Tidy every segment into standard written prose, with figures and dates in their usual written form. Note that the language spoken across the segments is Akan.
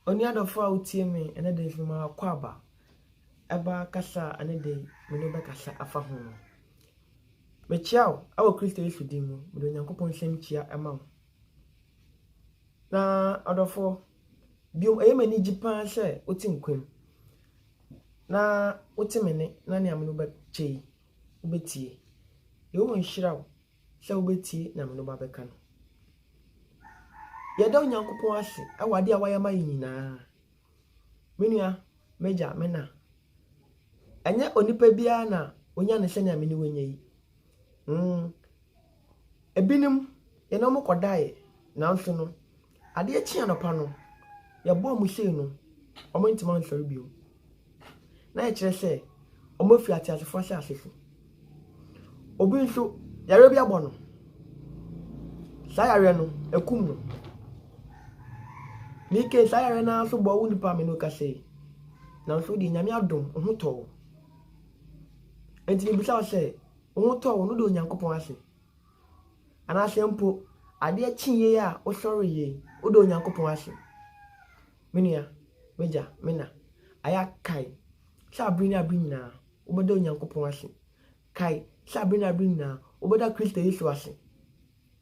Oni adofo a utie me ene de fima kwaba eba kasa ane de me no be kasa afa ho me chiao awo Kristo Yesu din mu me do Nyankopon nsem chia ema wo na adofo biom eyemani gipan se oti nkwem na oti mene na ne amno be chei ubetie ye wo nhirawo se ubetie na me no ba beka no ye da Nyankopon ase awade a wayama nyina menua meja mena anya onipa bia na onya ne se ne amene wanya yi ebinim ye no mokodae na nso no ade achi anopa no ye bo mu sei no omo ntima nsori bio na ye kire se omo fi ati asefo ase asefo obi nso yare bia bo no sa yare no ekum no Nike sa yare na so bo wu nipa me no ka sei na nso di nyame adom ho to enti ni bisa se ho to no do Nyankopon ase ana sempo ade achiye a o sori ye o do Nyankopon ase menua meja mena aya kai sa brini abrinina o bodo Nyankopon ase kai sa brini abrinina o bodo Kristo Yesu ase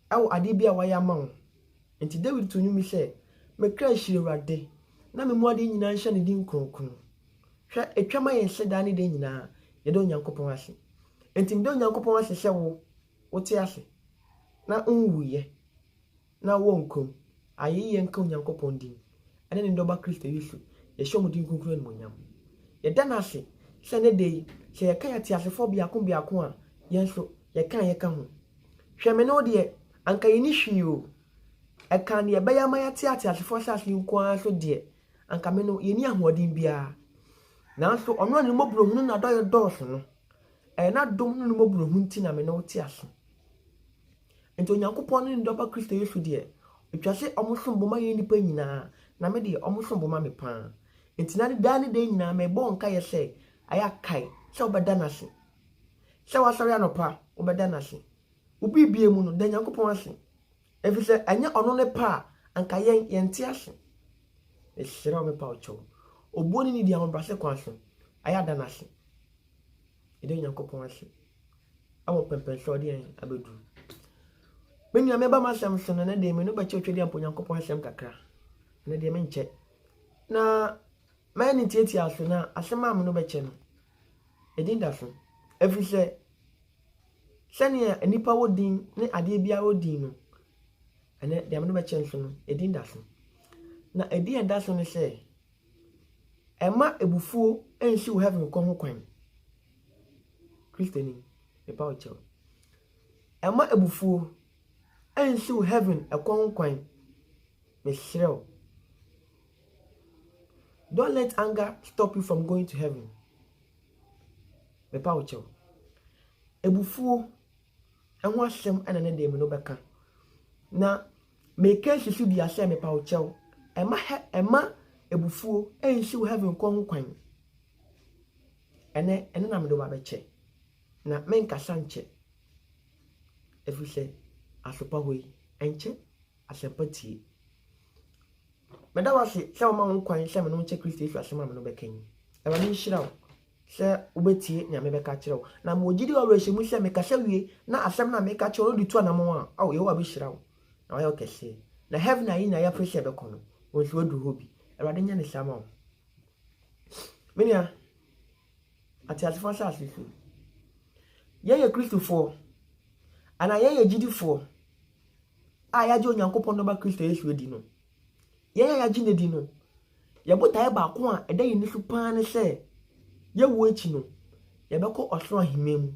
awo ade bia waya ma wo enti David to nyumi se me kra hire wade na me mu ade nyina nhye ne din kronkron hwa etwama ye seda ne de nyina ye do Nyankopon ase enti me do Nyankopon ase se wo ti ase na unwuye na wonkom ayiye nka Nyankopon din ane ne ndoba Kristo Yesu ye shomu din kunkuru ne monyam ye dana ase se ne de se ye kan ati asefo biako a ye so ye kan ye ka ho hweme no de anka ye ni hwi o e kan ne be ya maya ti asefo sase nko an so de anka me no ye ni ahoden bia na so ono ne mobro hunu na do ye dos no na dom no mobro hu ti na me no ti aso ento Nyankopon ne ndoba Kristo Yesu de etwase omusombo ye nipa nyina na me de omusombo me pa enti na de de nyina me bo nka ye se aya kai se obeda na se se wasori anopa obeda na se ubi bie mu no de Nyankopon ase efi se anya ono ne pa anka ye nti ase esira me pa ocho obuoni ni dia mbrase kwa so aya da na se de Nyankopon ase awo pempen so de abedu menua meba masam so na de me no ba chotwe ampo Nyankopon asem kakra na de me nche na mani tieti aso na asema am no be che no edinda so efi se senia enipa wodin ne ade bia wodin no ene de am no be che so no edinda so na edi enda so ne se ema ebufuo ensi wo heaven ko ho kwan Christian e pa ocho ema ebufuo ensi wo heaven ekon kwan me shreo. Don't let anger stop you from going to heaven. Me pa ocho ebufuo enho asem ena ne de me no beka na me ke sisu di asem me pa ocho ema ebufuo ensi wo heaven kon kwan ene na me do ba beche na men kasa nche efuse asopa hoi enche asempatie meda wase se o ma won kwan se me no nche Kristo Yesu asema me no bekan e ba ni nhira se ubetie nya me beka kire wo na mo gidi wa rehemu se me kasa wie na asem na me ka kire wo di tu anamo a awo ye wa be hira wo na wa ye okese na heaven ayi na ya pressure be kono won so du hobi e ba de nya ne sama wo menia ati asefo sa asifu ye Kristo fo ana ye gidi fo ya je Onyankopon no ba Kristo Yesu edi no ya ji ne di no ye botae ba ko a eda yin su pa ne se ye wo echi no ye be ko osoro himem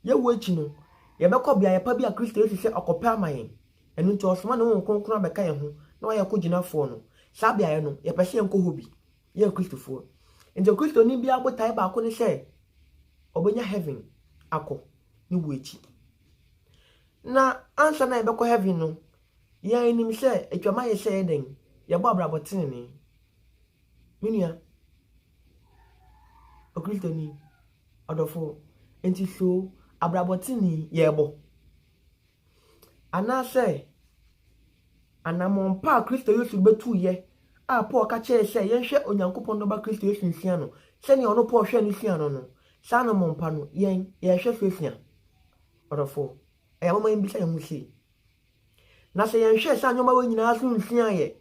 ye wo echi no ye be ko bia ye pa bia Kristo Yesu se okopa amayen enu nti osoma ne won konkron be ka ye ho na wa ye ko gina fo no sa bia ye no ye pese enko hobi ye Kristo fo enti Kristo ni bia botae ba ko ne se obenya heaven akọ ni wo echi na ansa na ye be ko heaven no ye enim se etwama ye se eden ye bo abrabotene ni menua o Kristo ni odofo enti so abrabotene ye bo ana se anamon pa Kristo Yesu betu ye a Paul ka che se yen hwe onyankopon no ba Kristo Yesu nsia no se ne ono Paul hwe no sia no sa na mompa no yen ye hwe so sia orofo e mama yin bi se hu si na se yen hwe sa nyoma we nyina so nsia ye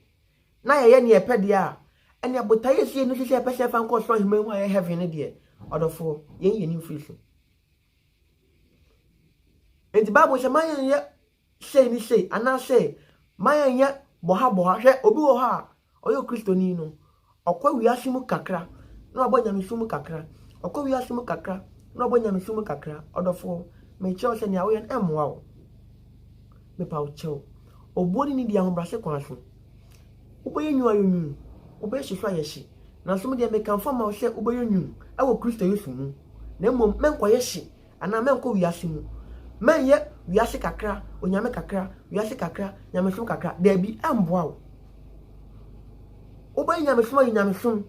na ye ne epede a ene abotaye sie no se pese fa nko so hima mu a heaven ne de orofo yen ye ni free so enti Bible se mayen ye say ni say ana say mayen ye boha hwe obi wo ha oyo Kristoni no okwa wiase mu kakra na obo nyame mu kakra okwa wiase mu kakra na obo nyame mu kakra odofo me che o se ne awo yen emwa wo me pa o che o obodi ni dia hobrase kwa so uboye nyu ayonu uboye hwehwa yeshi na so me dia me kan fama o se uboye nyu awo Kristo Yesu mu na mom menko yeshi ana menko wiase mu menye wiase kakra onyame kakra wiase kakra nyame so kakra da bi amboa wo oba nyame so nyame so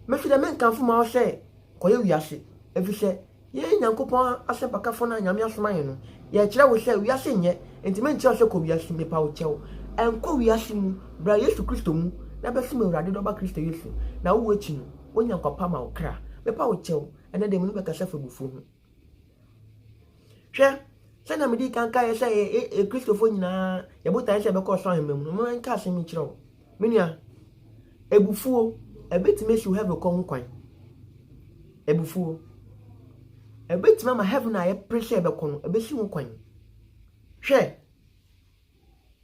me fi da men kan fo ma o se koye wiase efise ye nyankopon asempakafo na nyame asoma ye no ye kire wo se wiase nye enti men kire se ko wiase me pa wo chew enko wiase mu bra Yesu Kristo mu na be fi me urade do ba Kristo Yesu na wo echi no onyankopon ma wo kra me pa wo chew ene de mu no be ka se fa bufu hu hwe se na me di kan ka ye se Kristofo nyina ye botan se be ko so ahemmu no mo en ka se mi kire wo menua ebufuo ebetime si heaven ko nkwan ebufuo ebetime ma heaven na ye pressure be ko no ebesi nkwan hwe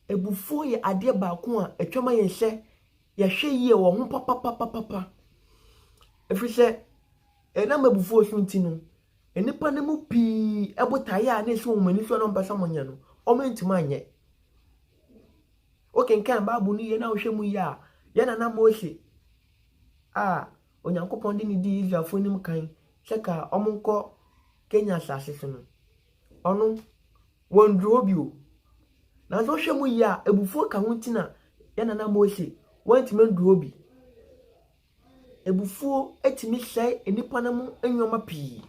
ebufuo ye ade ba ko a etwama ye hye ye hwe yie wo ho papa efise na mabufuo so ntino enipa ne mu pi ebotaye a na esi wo mani so no mpasa monya no o mentima anye okenkan babu ni ye na wo hwe mu ya yana na Mose onyankopon di ni di Israelfo nim kan seka omonko Kenya sase so no ono wondro bio na so hwe mu ya ebufuo ka ho ntina yana na Mose wantima ndro bi ebufuo etimi sei enipa na mu enwoma pi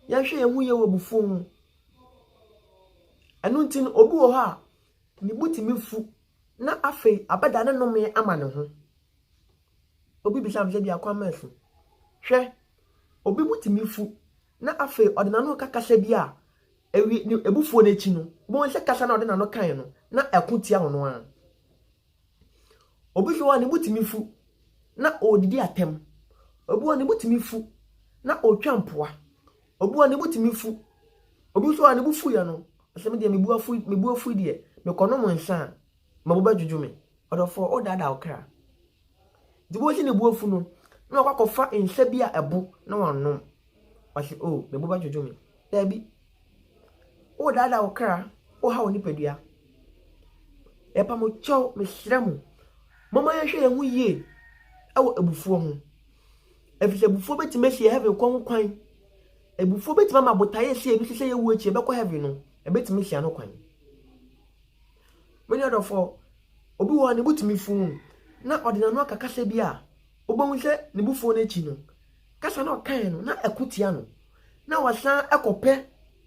ya hwe ye hu ye wo ebufuo mu anu ntin obi wo ha ni butimi fu na afei abada ne no me ama ne ho obi bisa mse bia kwa mafu hwe obi butimi fu na afei odena no kakasa bia ewi ebufuo na chi no bo nse kasa na odena no kan no na ekotia hono a obi so wa ne butimi fu na odidi atem obi wa ne butimi fu na otwa mpoa obi wa ne butimi fu obi so wa ne bufu ya no asem de mebu afu de me kono mo nsa mabuba jujume odofo odada okra dibo si ne buafu no na akwakofa nsa bia ebo na wanom wasi mebuba jujume dabi odada okra o ha oni padua epa mo chow me sremu mama ya hwe ye hu yie awo ebufuo ho efise ebufuo betime sie heaven kwan ebufuo betima mabotaye sie ebi sese ye wu echi ebekọ heaven no ebetime sie no kwan many odofo obi wo ne butimi fu na odina no akakasa bia obonwu se ne bufuo na echi no kasa na okan no na akutia no na wasan ekope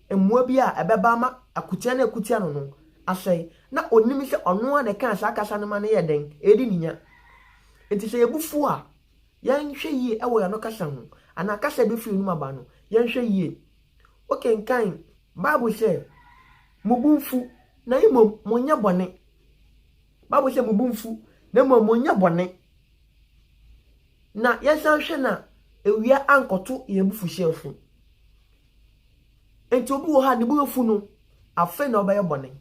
emua bia ebeba ma akutia na akutia no no asai na onimi se ono na kan sa kasa no ma ne yeden edi ninya enti se ebufuo a yan hwe yie ewo ya no kasa ho ana kasa be fi numa ba no yan hwe yie okenkan Bible say mubumfu na imo monya bone Bible say mubumfu na imo monya bone na yesan hwe na ewia ankoto yebufu hyefu enti obi wo ha ne bufu no afa na obaye bone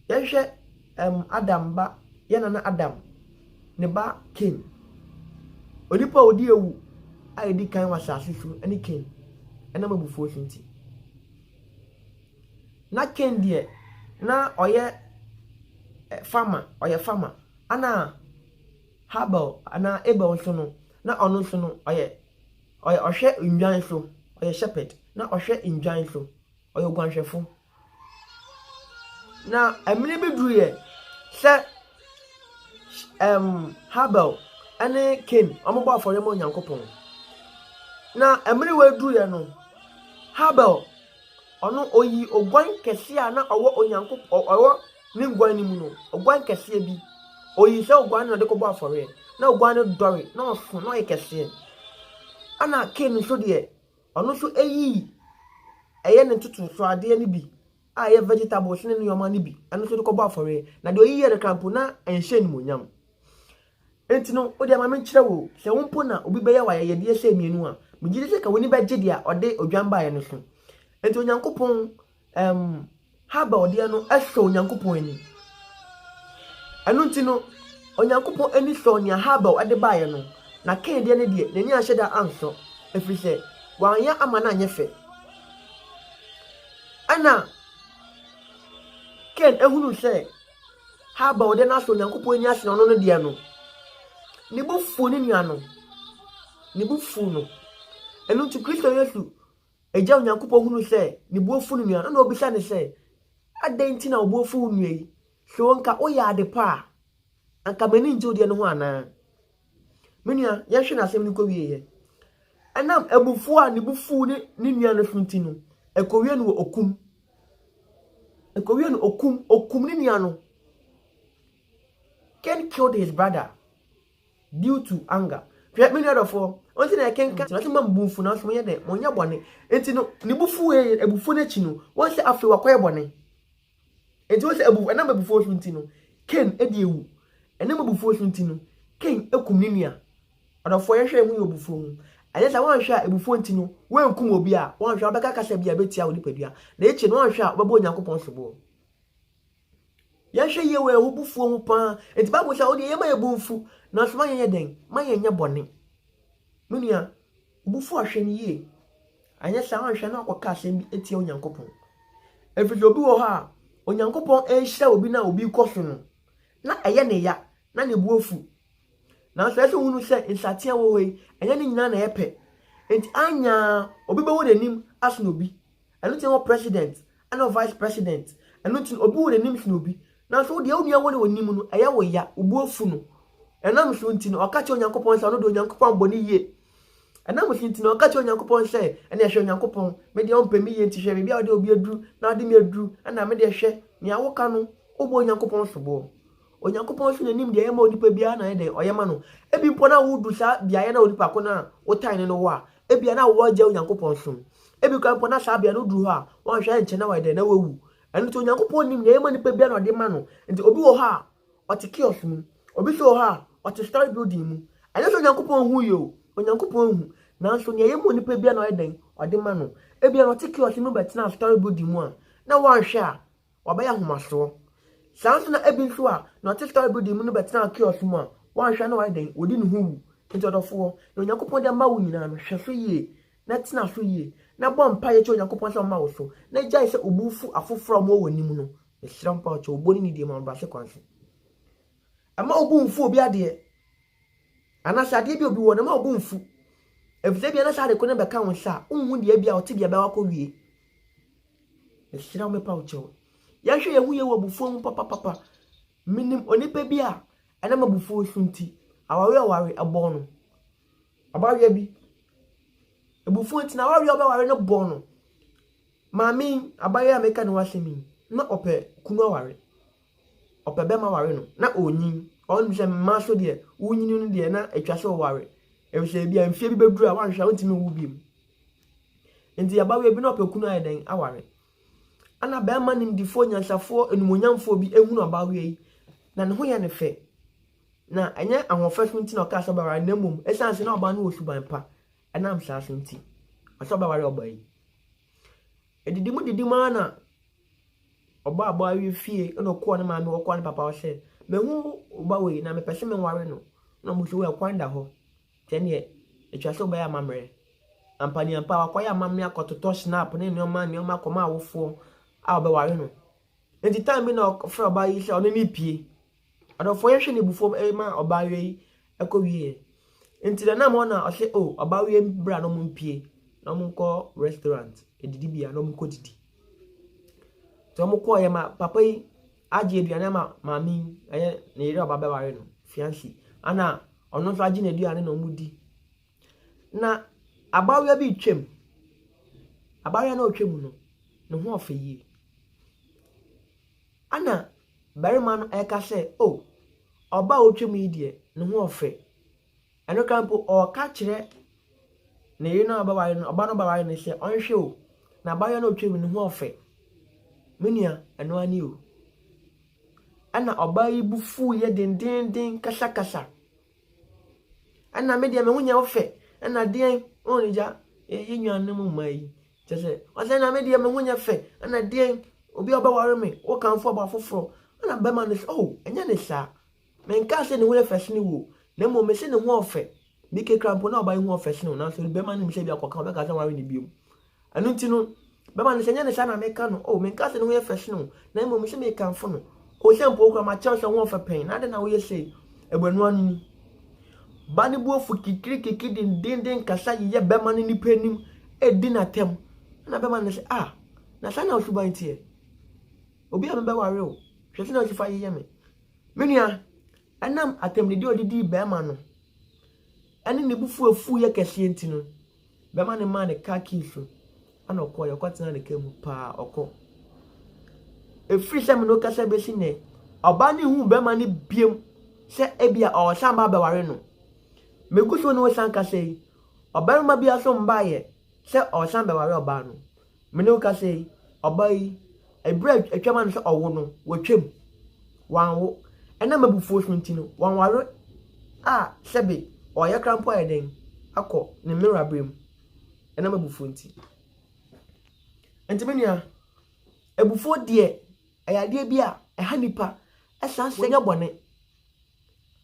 yehwe Adam ba yana na Adam ne ba Cain onipa odi ewu aidi kan wasase so ani Cain ena mabufu nti na Cain die na oye farmer ana Habel ana Abel so no na ono so no oye ohwe ndwan so oye shepherd na ohwe ndwan so oye gwanhwefo na emine bedruye se Habel ane Cain omogbo afore mo Nyankopon na emine wedruye no Habel ono oyi ogwan kese a na owo Onyankopon owo ne ngwan ni mu no ogwan kese bi oyi se ogwan na de ko bo afore na ogwan no dori na ofo na yekese ana ken so de ono so eyi eye ne tutu so ade ni bi a ye vegetables ne nyoma ni bi ano so de ko bo afore na de oyi ye de kampo na enhye ni monyam enti no odi ama me nkyere wo se wompo na obi be ye wa ye de se mienu a mejide se ka woni be gye dia ode odwan ba ye no so enti onyankopon haba ode no ehwe onyankopon ani anu nti no onyankopon ani so ne haba ode ba ye no na ken de ne de nani ahye da anso efiri se wanya ama na anyefe ana ken ehunu se haba ode na so onyankopon ani ahye no no de no ni bufu ni nuano ni bufu no enu nti Kristo Yesu eja onyankopon hunu se ni bufu ni nuano na obisa ne se adenti na obufu nu yi so nka oya ade pa anka mani nje odi no ho ana menua ye hwe na asem ni ko wiye enam ebufu a ni bufu ni nuano funti no ekowie no okum okum ni nuano Ken killed his brother due to anger. Many other for once I can catch nothing but bufu na so yede monya bone enti no ni bufu ebufu na chi no once after wakoye bone enti once ebufu na bufu so nti no Ken edi ewu enam bufu so nti no Ken ekum ni nua other for ye hwe hu ebufu mu anya sa wan hwe a ebufu nti no wan kum obi a wan hwe abeka kasa bia betia wo nipadua na echi no wan hwe a obebo onyankopon sobo yahwe ye we obufu mu pa enti Bible say odi ye ma ebufu na so manye den manye nya bone menua bufu ahwe ni ye anya sa anhwe na akoka asem bi etie onyankopon efiri obi wo ha onyankopon ehira obi na obi koso no na eye ne ya na ne buofu na so ese hunu se insatia wo we anya ne nyina na yepe enti anya obi be wo denim aso obi anu tie wo president and vice president anu tie obi wo denim so obi na so de onua wo ne onim no eye wo ya obuofu no enam so nti no okache onyankopon sa no do onyankopon boni ye enam so nti no okache onyankopon se ene ehwe onyankopon me de on pemi ye nti hwe bia ode obi aduru na ade me aduru na me de hwe me awoka no obo onyankopon sobo onyankopon so nanim de yema odipa bia na ede oyema no ebi mpo na wudu sa bia ye na odipa ko na wotan no wa ebia na wo agya onyankopon so ebi ka mpo na sa bia no duru ha won hwe enche na wa de na wawu enu to onyankopon nim de yema nipa bia na ode ma no nti obi wo ha otikios mu obi so ha ote start building mu anya so onyankopon hu yo onyankopon hu na so ne yemu nipa bia na eden ode ma no ebia no tikios mu betina start building mu a na wan hwe a wabaya homaso sanso na ebi so a na ote start building mu no betina kios mu a wan hwe na wa eden odi ne hu nti odofo na onyankopon de ma wo nyina no hwe so ye na tina so ye na bom pa ye che onyankopon so ma wo so na jai se obufu afoforo mo woni mu no ehira mpa che oboni ni de ma ba se kwanso ama obunfu obi ade ana sade bi obi wona ma obunfu efise bi ana sade ko na be ka wonsa unhu de bia ote bia ba wako wie ehira me pa ucho ya hwe ye hu ye wo bufu mu papa minim onipa bi a ana ma bufu sunti aware abo no abawe bi ebufu nti na aware obaware no bo no mami abaye ameka no wasemi na ope kunu aware ope be ma ware no na onyin on je ma so de unyin no de na atwa so ware e se bia mfie bi beduru a wanhwa wontimi wu bi mu enti abawe bi na ope kunu ayeden aware ana be ma nim difo nyansafo enumonyamfo bi ehunu abawe yi na ne ho ye ne fe na enye ahofaso nti na oka so baware na mum esanse na oba no osuban pa enam sa so nti aso baware oba yi edidimu ana oba abawe fie no ko na ma me wo ne papa o se me hu oba we na me pese me nware no na mo so we kwanda ho tene etwa so ba ya mamre ampani ampa akwaya mamme akototo snap ne neoma koma awofo a oba ware no enti time na ofre oba yi se ono ni pie adofo ye hwe ne bufo ma oba we ekowie enti na mo na o se o oba we bra no mo mpie na mo ko restaurant edidi bia na mo ko didi to mo ko ye ma papa yi aje aduane ma mami aye na ire oba be ware no fiancé ana ono so aje na aduane na omudi na abawe bi twem abawe na otwem no ne ho ofeyi ana barima no eka se oh oba otwem yi de ne ho ofe eno kampo o ka kire ne yi na oba no ba ware ne hye onhwe o na ba yo na otwem ne ho ofe menua eno ani o ana oba yi bufu ye den kasa ana me de me hunya ofe ana den onija ye nwanam mai tese o se na me de me hunya fe ana den obi oba ware me wo kan fo ba foforo ana be man oh enya ne sha me nka se ne wo fe ne wo na mo me se ne ho ofe bi ke krampo na oba yi ho ofe se no na so be man me se bi akoka be ka se ware ne biom anu nti no be man se enya ne sha na me ka no oh me nka se ne wo fe se no na mo me se me kan fo no o se mpo kwa ma che so ho ofe pen na de na wo ye se egbanu anu bani bu ofu kikiri den kasa ye be man ni panim edi na tem na be man se na sa na osuban tie obi am be ware o hwese na osifa ye me menua anam atem de odidi be man no ene ne bufu afu ye kase enti no be man ka kiso ana okoye kwatena ne kemu pa oko efri se me no kasa be si ne oba ni hu be man biem se ebia o sa ma be ware no meguso no san kase oba ma bia so mbaye se o san be ware oba no me no kase oba yi ebra atwama no se owo no watwem wanwo ena mabufuo so ntino wanware sebe oya krampo eden akọ ne mirabrem ena mabufuo nti menua ebufuo de ayade bia eha nipa esan senya bone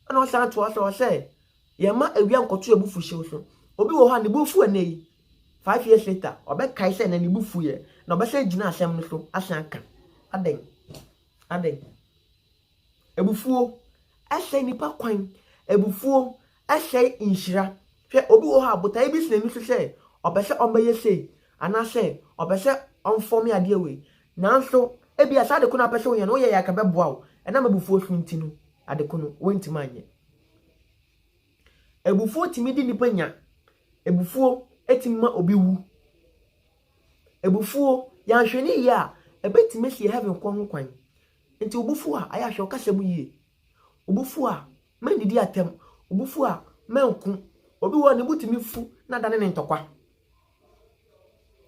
ana o san to aso se yema awia nkoto ebufu hyew so obi wo ha ne bufu anei 5 years later obe kai se na ne bufu ye na obe se gina asem no so asan ka aden ebufuo ehye nipa kwan ebufuo ehye inhira hwe obi wo ha botai bi sene nusu se obe se omeye se ana se obe se onform ya de we nanso ebi asa de kuna pese wo ye no ye ya ka beboa wo ena mabufuo so ntino ade kuno wontima anye ebufuo timidi nipa nya ebufuo etimma obi wu ebufuo ya hwene ya ebetime sie heaven kwan kwan enti obufuo a aya hwe okasem yie obufuo a mandidi atem obufuo a manku obi wo ne butimi fu na dane ne ntokwa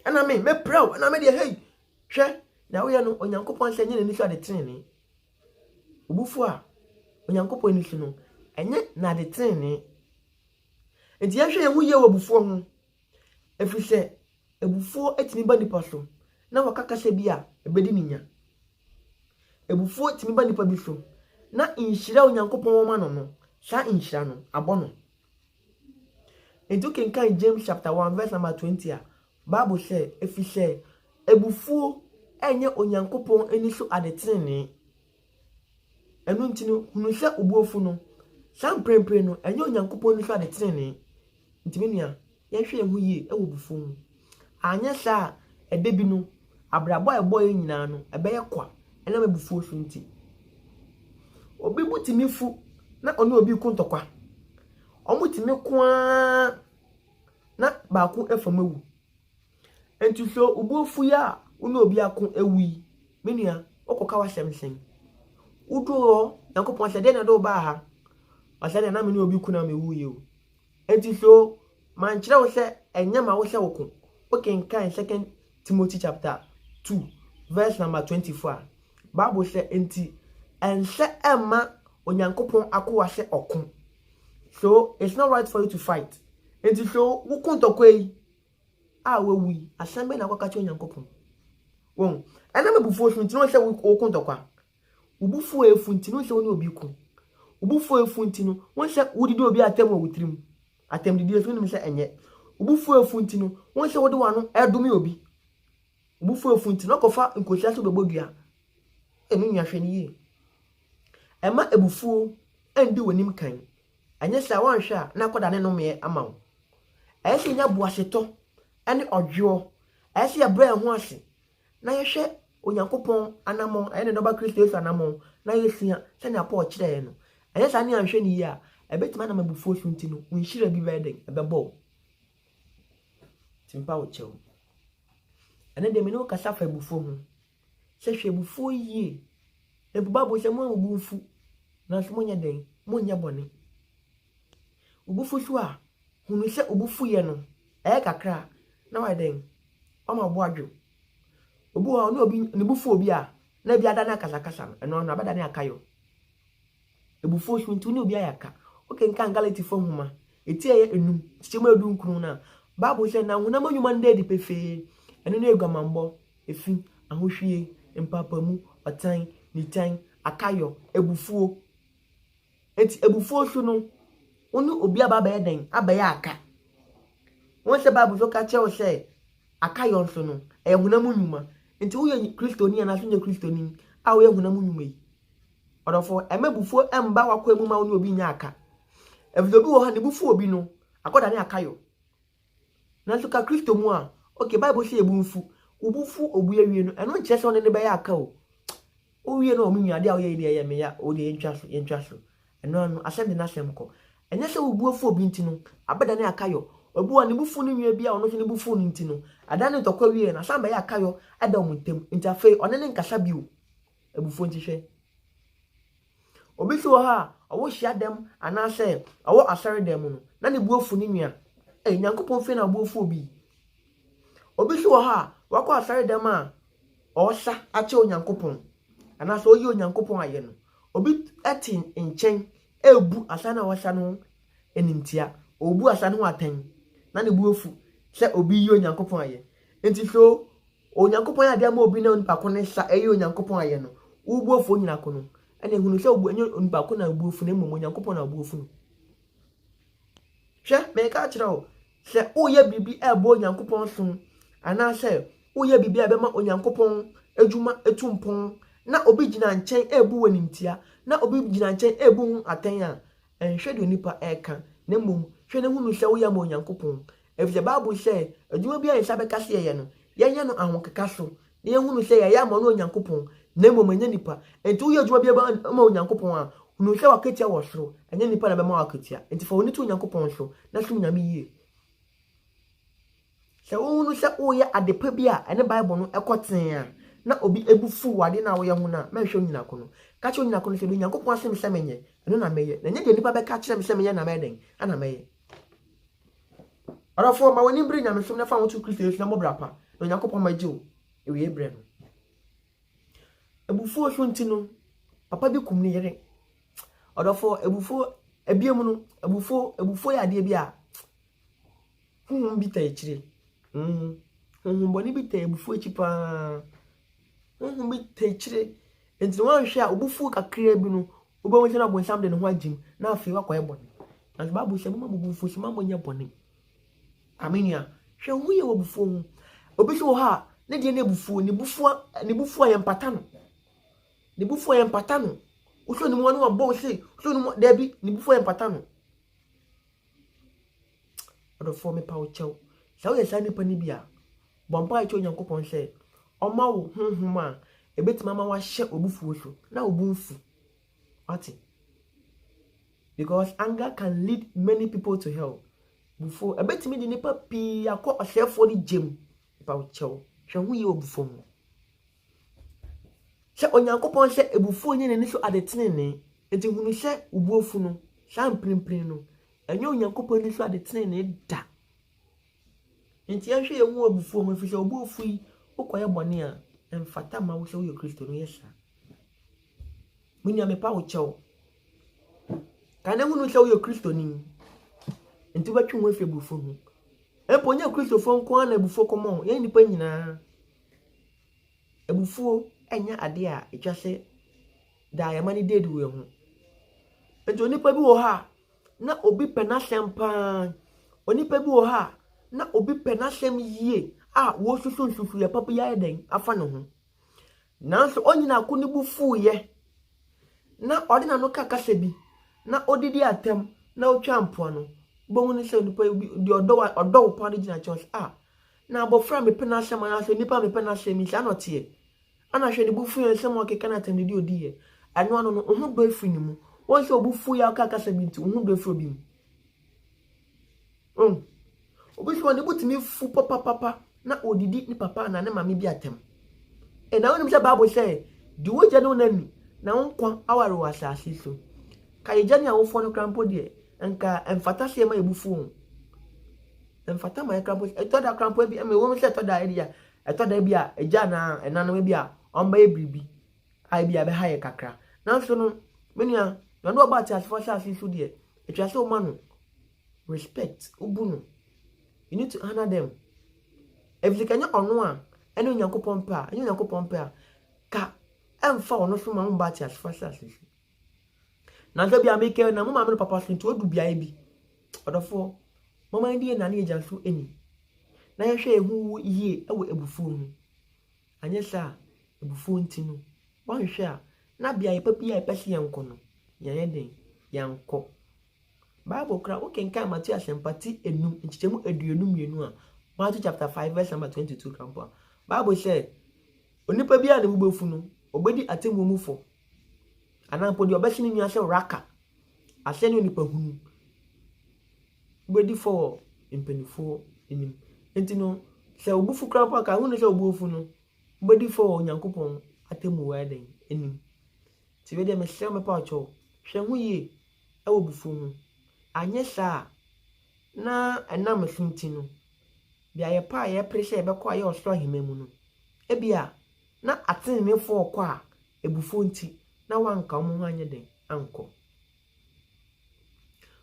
ana me proud ana me de hey hwe na wo ye no onyankopon se nye ne nisu ade trene obufuo a onyankopon nisu no enye na ade trene enti ya hwe ye hu ye wo obufuo ho efise ebufuo etimi ba nipa so na wakaka se bia ebedi ninya ebufuo etimi ba nipa bi so na inhira onyankopon wo ma no sha inhira no abono enti kan James chapter 1 verse number 20 a Bible say efise ebufuo enye onyankopon eni so adetrene enu ntino hunu se obuofu no sam prempre no enye onyankopon ni so adetrene ntimenia ye hwe hu yie ewo bufuo mu anya sa edebi no abrabo eboy nyina no ebeye kwa ena mabufuo so nti obi butimi fu na ono obi ku ntokwa omutimi kwa na ba ku efamawu enti so obuofu ya ono obi akun ewi menua okoka wa semsen udo yankopon se de na do ba ha asade na me no obi ku na me wuye o enti so man kire wo se enyama wo se woko kan 2 Timothy chapter 2 verse number 24 Bible say enti ense emma onyankopon akowa se okun so it's not right for you to fight enti so wo kuntokwa yi wewi asambe na kwaka onyankopon won ena mabufuo so ntino se wo kuntokwa ubufuo efu ntino se woni obi ku ubufuo efu ntino won se wudidi obi atem wo wutrim atem didi so nim se enye ubufuo efu ntino won se wode wano edome obi ubufuo efu ntino kofa nkosia so bebodua enu nyahwene yi ema ebufuo endi wonim kan anye sa wanhwe a na koda ne no me amawo ese nya boaseto ene odwo ese ya bra ho ase na yehwe onyankopon anamon ene doba Kristo Yesu anamon na yesia se na Paul kire no anye sa ne anhwe ni yi a ebetima na mabufuo so ntino unhira bi beden ebebo timpa wo chew ene de me no kasa fa ebufuo ho se hwe ebufuo yie ebuba bo se mo obufu na so monya den monya bone obufu so a hunu se obufu ye no kakra na wa den oma bo adwo obu wa no obi ne bufu obi a na bia da na kasa no no abada na akayo ebufu so ntu ne obi ayaka oke nka Galati fo huma eti eye enum tichema edu nkunu na Bible say na honam anwuma nda di pefe eno na eguamambo efi ahohwie empapamu otan nitan akayo ebufuo eti ebufuo so no onu obi ababa eden abaya aka won se Bible so ka che o say akayo so no honam anwuma enti wo ye Kristoni na so ye Kristoni a wo ye honam anwuma yi odofo emebufuo emba wakwa emu ma onu obi nya aka evidobi wo ha ne bufuo obi no akoda ne akayo na so ka Kristo mu a okay Bible say ebunfu ubufu obu awie no eno nche se one ne be ya aka o wie no omunyu ade a wo ye de me ya o de yentwa so eno no asem de na asem ko enye se ubufu obi ntino abeda ne akayo obu a ne bufu no nwa bia ono so ne bufu no ntino ada ne tokwa wie na samba ya akayo ada omuntem ntafe one ne nkasa bio ebufu ntihwe obi so ha owo hia dem anase owo asare dem no na ne buofu ni nua nyankopon fe na buofu obi so ha wakọ asare dem a osa ache onyankopon anase oyi onyankopon aye no obi etin nchen ebu asana wasa no enimtia obu asana ho atan na ne buofu se obi yi onyankopon aye enti so onyankopon ade ama obi na nipa ko ne sa eyi onyankopon aye no ubuofu nyina ko no ene hunu se obu enyo nipa ko na buofu na mmom onyankopon na buofu no hwe me ka kire o se oye bibi ebo onyankopon so anase oye bibi abema onyankopon adwuma etumpon na obi gina nchen ebu wanimtia na obi gina nchen ebu atan a enhwe de nipa eka na mmom hwe ne hunu se oya ma onyankopon efje Bible say adwuma bia yesa be kase ye no yenye no ahokeka so na ye hunu se ya ma no onyankopon na mmom enya nipa enti oye adwuma bia ma onyankopon a hunu se waketia wo soro enya nipa na be ma waketia enti fa woni tu onyankopon so na so nyame yie se wonu se oye adepa bia ene Bible no ekoten a na obi ebufu wade na wo ye hu na ma hwe nyina ko no ka che nyina ko no se be nyankopon asem se menye eno na meye na nye de nipa be ka che se menye na meden ana meye arafo ma woni bre nyame som na fa wotu Kristo Yesu na mo brapa no nyankopon ma je o ewe ebre no ebufu oso ntino papa bi kum ne yere arafo ebufu ebiem no ebufu ya de bia bi ta echire boni bi ta ebufu echi pa bi ta echire enti wan hwe a obufu kakra bi no obo na bonsam de ne ho agim na afi wakwa eboni na Bible se mo bufu se mo nya boni amenia hwe hu ye obufu hu obi so ha ne de ne bufu ya mpata no ne bufu ya mpata no uso ni mo no bo se uso ni mo debi ne bufu ya mpata no odo fo me pa o chew sawo ye sani pani bia bompa e cho nyankopon se oma wo hunhum a ebetima ma wa hye obufu so na obunfu ati because anger can lead many people to hell before ebetimi di nipa pi akọ osefo di jem pa o chew hwe hu ye obufu mu se onyankopon se ebufu onye ne so adetene enti hunu se obuofu no shamprinprin no enye onyankopon ni so adetene da enti ya hwe ye hu obufu mu fi se obuofu yi ukoye bone a emfata ma wo se wo Kristo no yesa munya me pa wo chew kana hunu se wo Kristo ni enti batwe ho afi bufu hu eponya Kristo fo nko na bufu komo ye nipa nyina ebufu enya ade a etwase da ya mani dedu we ho enti onipa bi wo ha na obi pena sempa onipa bi wo ha na obi pena sem yie a wo susu ya papa ya eden afa no ho nanso onyina ko ni bufu ye na odi na no kakase bi na odidi atem na otwa mpo no bo ni se onipa di odo pa di na church na abofra me pena sem na se nipa me pena sem mi sha no tie ana hwe ni bufu ye sem o keka na atem di odi ye anu anu no ho do afi ni mu won se obufu ya kakase bi nti ho do afi obi mu obi so ni butimi fu papa na odidi ni papa na ne mama bi atem na wonim se Bible say di woje no nani na wonkwa aware wasase so Kayejani a wofo no krampo de enka emfata se ma ebufu emfata ma krampo etoda krampo bi me wo me se etoda area etoda bi a eja na enano bi a omba ebribi ai bi a be haye kakra na so no menua na no ba ti asfo sha asisu de etwa se o ma no respect ubuno. You need to honor them. If you can't honor, any Yankopon pa, any Yankopon pa, ka, and for no so man batty as fast as this. Now, there be a maker, and mamma papa to do be a be. Or the four, Mamma dear Nanny Jansu any. Now I share who ye a buffoon. And yes, sir, a buffoon tino. One share, not be a puppy a passy uncono. Yan yanko. Bible cry okay can Matthew sympathy enum nchemu aduonum yenu a Matthew chapter 5 verse number 22 kampo. Bible say onipa bia na bubefu no obedi atemu mufo anampo de obesi ni ase raka ase ni onipa hunu obedi for impenifo enim enti no se obufu kampo ka hunu se obufu no obedi for Onyankopon atemu waden enim ti we de me se me pa ocho hwe hu ye e obufu no anyesa na enam sunti no bia ye pa ye pressure be kwa ye osro hememu no ebia na atenefo okwa ebufo nti na wanka omo ho anye den anko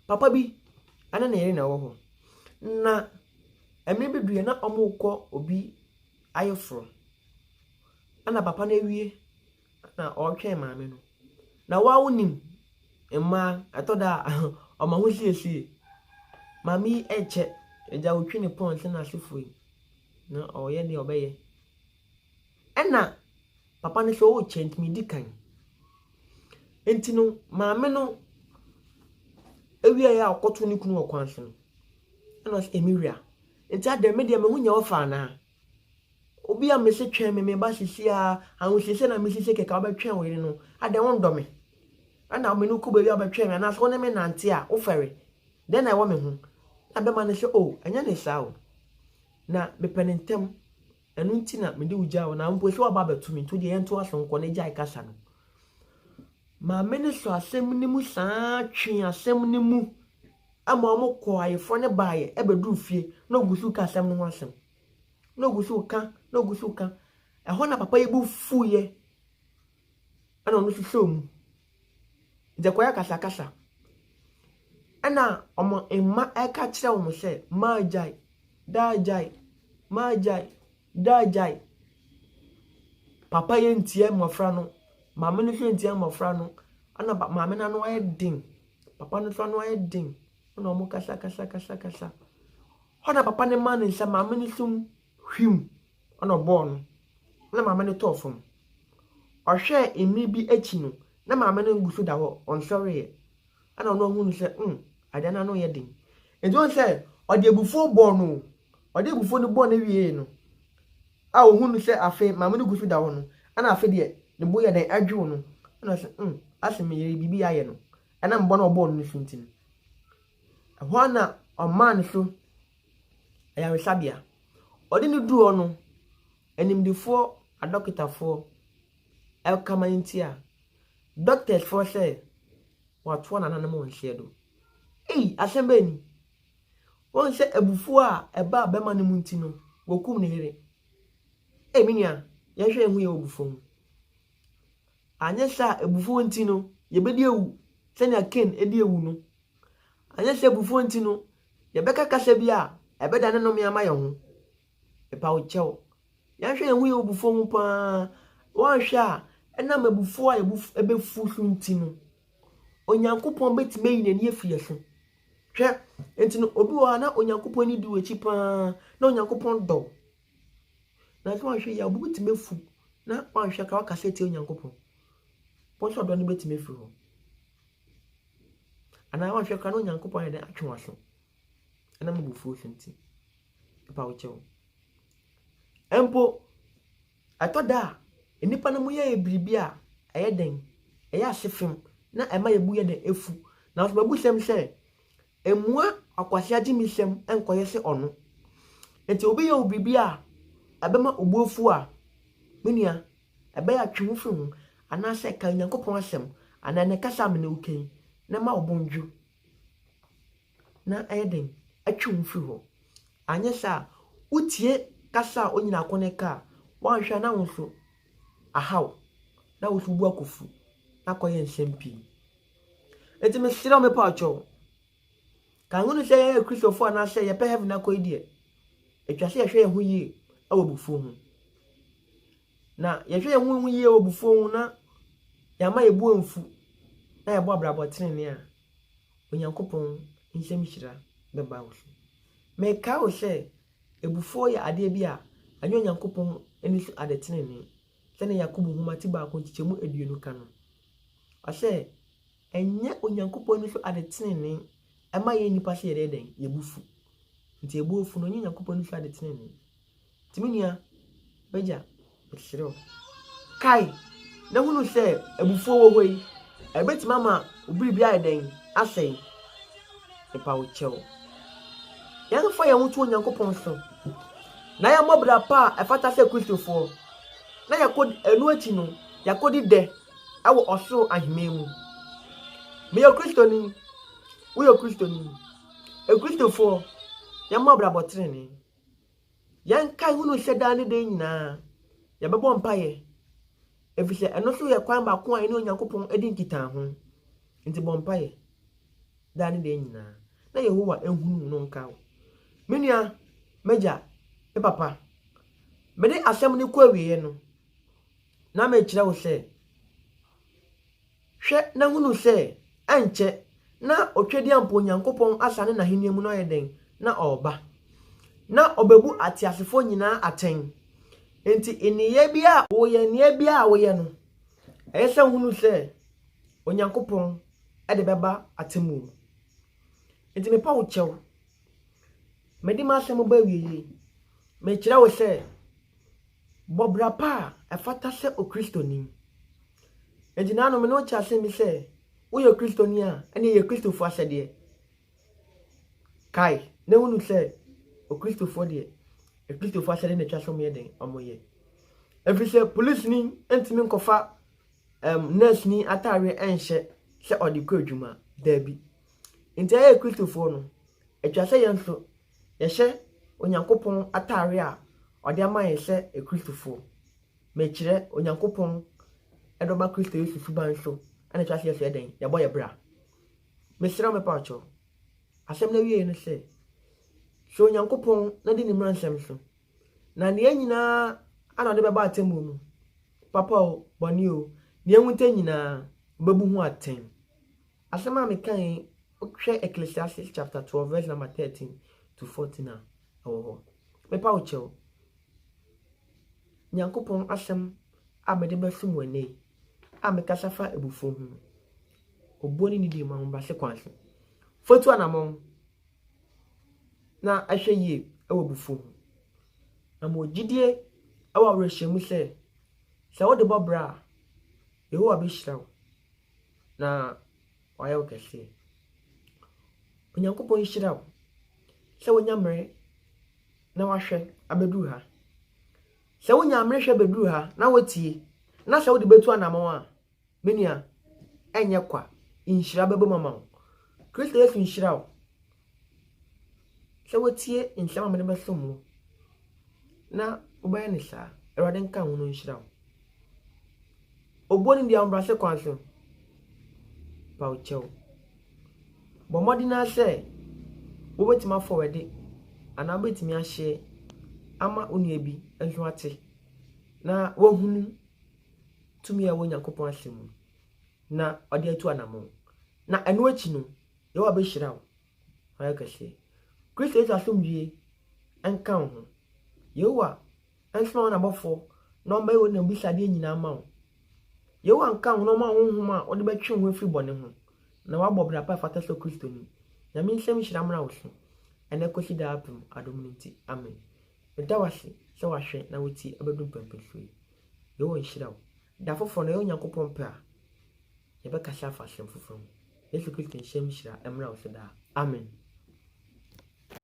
papa bi ana na yere na wo ho na emre beduye na omo ukọ obi ayefro ana papa na ewie na otwe maame no na wa wonim emma atoda ọmọ ho siesie mami eche eja otwe ne pon se na sefoi na oye ne obeye ena papa ne so o chent mi dikan enti no maame no ewie ya akoto ne kunu okwanse no ena emiria enti ade me de me hunya ofa na obi a me se twen me ba sisi a ahosese na me sisi keka obetwen we no ade won do me ana me no kuba bi abetwe me na so ne me nante a ofere den na wo me hu abema ne se o anya ne sawo na me penentem enu nti na me de uja wo na mpo se oba betumi to de ento asonko ne jai kasa no ma me ne so asem ni mu saa twen asem ni mu ama mo ko ayefo ne baaye e bedu fie na ogusu ka asem no ho asem na ogusu ka ho na papa yebu fuye ana no so mu Jakoya kasa ana omo emma eka kire wo mo se majai dajai papa ye ntie mofra no mama no hwe ntie mofra no ana mama na no din papa no so no din ana omo kasa hona papa ne man nsa mama no sum hwim ana obo no na mama no tofum ohwe emi bi echi no na mama no ngusu da ho on sorry ana no hu no se adana no ye din ejo se ode ebufu bo no ode ebufu no bo na wie no a hu no se afi mama no ngusu da ho no ana afi de ne bo ye den adwo no ana se asem ye bibi aye no ana mbo na obo no suntin ho na o man so aya we sabia ode ne duo no enimdifo adokitafo el kamantia doctors for say what one and animal shadow asembe ni won se ebufu a eba abema ne munti no wokum ne here minia ye hwe hu ye obufu anya sha ebufu nti no ye bedi ewu senya ken edi ewu no anya sha ebufu nti no ye beka kasa bia ebeda ne no me ama ye ho epa wo chew ye hwe hu ye obufu mu pa won hwe a ena mabufu a ebefu sunti no Onyankopon betime yin ne afie so hwe enti no obi wa na Onyankopon ni di wechi pa na Onyankopon do na so hwe ya obi betime fu na wan hwe ka wakaseti Onyankopon ponso do ne betime fu ho ana wan hwe ka na Onyankopon de atwe so ana mabufu sunti pa wo chewo empo atoda enipa na mu ye ebribi a eyeden eya asefem na ema yebu ye de efu na so babu sem se emua akwase agimi sem enkoye se ono enti obi ye obribi a abema ogbofu a menia ebe ya twemu fu ana se ka Nyankopon asem ana ne kasa me ne uken na ma obonju na eden atwe mfi ho anye sa utie kasa onyina akoneka wanhwa na wonso ahaw na wosu bu akofu na koye nsempi enti me sira me pa acho kan ngunu se ye Christopher na se ye pe heaven na koyi die etwa se ye hwe ye ho yie awo bufu ho na ye hwe ye ho yie awo bufu ho na ya ma ye bu amfu na ye bo abrabo tenene a onyankopon nsem hira beba wo me ka wo se ebufu ye ade bi a anyo onyankopon eni su ade tenene sene Yakobo humati ba konchichemu eduonu kanu ase enye onyankopon eni su ade tenene ema ye nipa se ye den ye bufu nti ebu ofu no onyankopon eni su ade tenene timinia beja ekiro kai na hunu se ebufu wo hoi ebeti mama obiri bia eden asei epa wo chewo yan fa ye hutu onyankopon so na ya mobra pa efata se Christopher na yakodi enu achi no yakodi de awo oso ahimemu me yo Christoni we yo Christoni e Christopher ya mobra botrene yan kai hunu se dane de nyina ya bebo mpaye efise eno so ye kwan ba ko ene onyankopon edi nkita ho nti bompaye dane de nyina na Yehowa ehunu no nkawo menua meja e papa mede asem ni kwa wiye no na me kire wo se hwe na hunu se anche na otwedi ampo onyankopon asane na heniemu no yeden na oba na obebu atiasefo nyina aten enti eniye bia wo ye nie bia wo ye no eyese hunu se onyankopon ede beba atemu enti me pa wo chew mede ma asem ba wiye me kire wo se bobra pa efata se o Kristoni enti na no me no cha se mi se wo ye Kristoni a ene ye Christopher asede kai na hunu se o Christopher de e Christopher asede na twa so me den omoye efise police ni entimi nkofa nurse ni atare enhye se odi kwadwuma dabi enti ye Christopher no etwa se ye nso ye hye onyankopon atare a odi amaye se e Christopher me kire onyankopon edoba Christo Yesu suban so ana twa se den ya boye bra me sira me pacho asem na wiye no se so onyankopon na di ni mransem so na ne nyina ana de beba atemu no papa o boni o ne enwute nyina bebu hu aten asem a me kan hwe Ecclesiastes chapter 12 verse number 13 to 14 na owo me pa ucho nyankopon asem abede basum wane amekasafa ebufu hu oboni ni di ma ho ba se kwanso foto anamon na ahweye ewo bufu hu na mo gidie awa rehemu se wo de bobra Yehowa be hirawo na wayo kese onyankopon hirawo se wonyamre na wahwe abedu ha se wonyamre hwe bedu ha na wotie na se wo de betu anamon a menua enye kwa inhira bebo mama Kristo Yesu inhirawo se wotie inhama me be somu na ubaya ni sa erade nka hu no inhirawo oboni ndi ambrase kwanso pa uchew bomodina se wo betima forward ana betimi ahye ama onu ebi enso ate na wahunu tumi ya wonyankopon asemu na ode atu anamo na enu achi no Yehowa be hirawo ayo kase Kristo Yesu asomdwie enka ho Yehowa enso na bofo no mba yo na bisade nyina ma wo Yehowa nka ho no ma honhom a ode betwe ho afri bone ho na wabobra pa fata so Kristo ni na mi nsem hira mra wo so ene kosi da apem adom nti amen edawase se wahwe na woti abedum pempefui Yehowa hirawo da fofo na onyankopon pa ye be kasa fa sem fofo Yesu Kristo nsem hira emra wo so da amen.